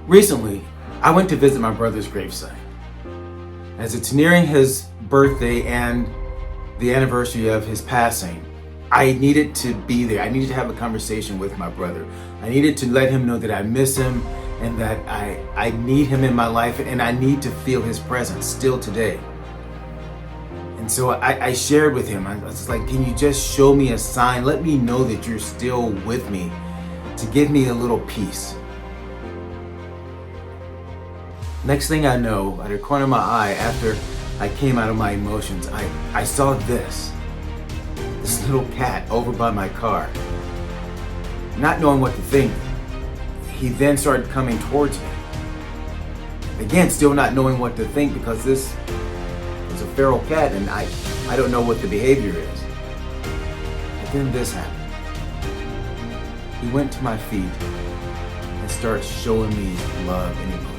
Recently, I went to visit my brother's gravesite. As it's nearing his birthday and the anniversary of his passing, I needed to be there. I needed to have a conversation with my brother. I needed to let him know that I miss him and that I need him in my life, and I need to feel his presence still today. And so I shared with him. I was like, can you just show me a sign? Let me know that you're still with me, to give me a little peace. Next thing I know, out of the corner of my eye, after I came out of my emotions, I saw this little cat over by my car. Not knowing what to think, he then started coming towards me. Again, still not knowing what to think, because this is a feral cat and I don't know what the behavior is. But then this happened. He went to my feet and started showing me love and emotion.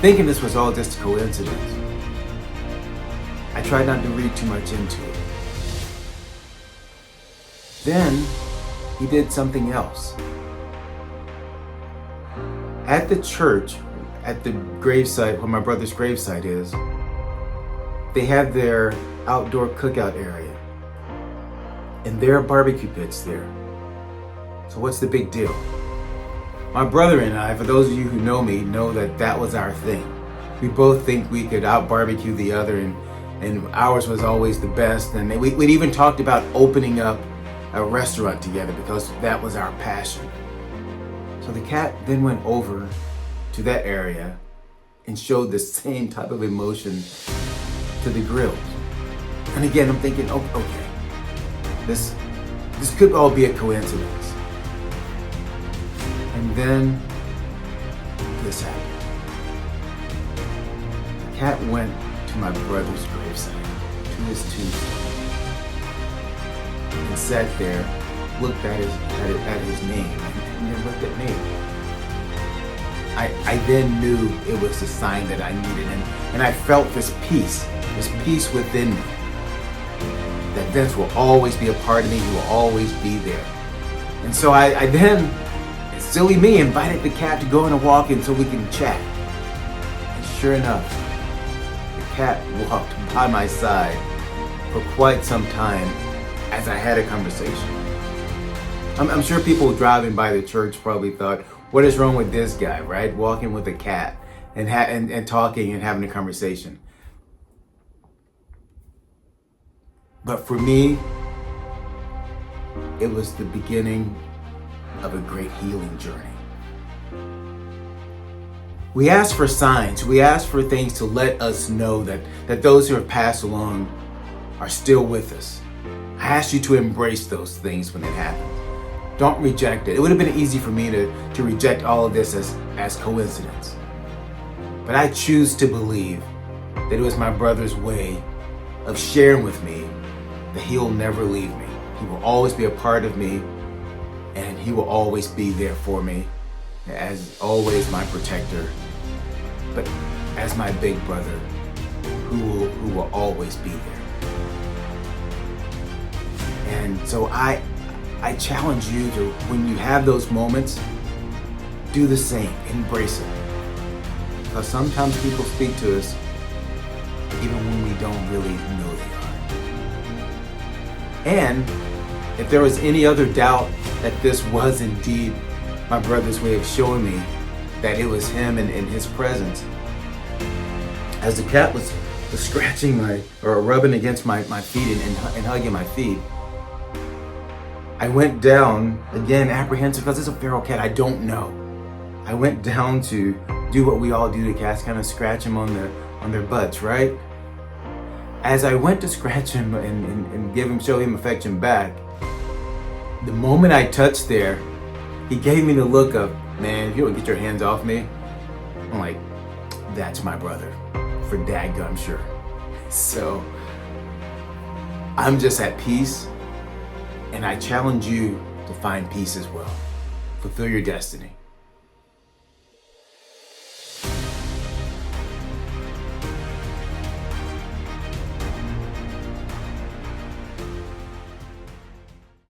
Thinking this was all just a coincidence, I tried not to read too much into it. Then he did something else. At the church, at the gravesite, where my brother's gravesite is, they have their outdoor cookout area. And there are barbecue pits there. So what's the big deal? My brother and I, for those of you who know me, know that that was our thing. We both think we could out barbecue the other, and ours was always the best. And we'd even talked about opening up a restaurant together because that was our passion. So the cat then went over to that area and showed the same type of emotion to the grills. And again, I'm thinking, oh, okay, this could all be a coincidence. And then this happened. The cat went to my brother's gravesite, to his tombstone, and sat there, looked at his name, and then looked at me. I then knew it was the sign that I needed, and I felt this peace within me. That Vince will always be a part of me, he will always be there. And so I then, silly me, invited the cat to go on a walk in so we can chat. And sure enough, the cat walked by my side for quite some time as I had a conversation. I'm sure people driving by the church probably thought, what is wrong with this guy, right? Walking with a cat and talking and having a conversation. But for me, it was the beginning of a great healing journey. We ask for signs, we ask for things to let us know that those who have passed along are still with us. I ask you to embrace those things when it happens. Don't reject it. It would have been easy for me to reject all of this as coincidence. But I choose to believe that it was my brother's way of sharing with me that he'll never leave me. He will always be a part of me, and he will always be there for me, as always my protector, but as my big brother who will always be there. And so I challenge you to, when you have those moments, do the same, embrace it. Because sometimes people speak to us even when we don't really know they are. And if there was any other doubt that this was indeed my brother's way of showing me that it was him and his presence, as the cat was scratching or rubbing against my feet and hugging my feet, I went down, again apprehensive because it's a feral cat, I don't know. I went down to do what we all do to cats, kind of scratch them on their butts, right? As I went to scratch him and show him affection back, the moment I touched there, he gave me the look of, man, if you don't get your hands off me. I'm like, that's my brother, for dadgum sure. So I'm just at peace, and I challenge you to find peace as well. Fulfill your destiny.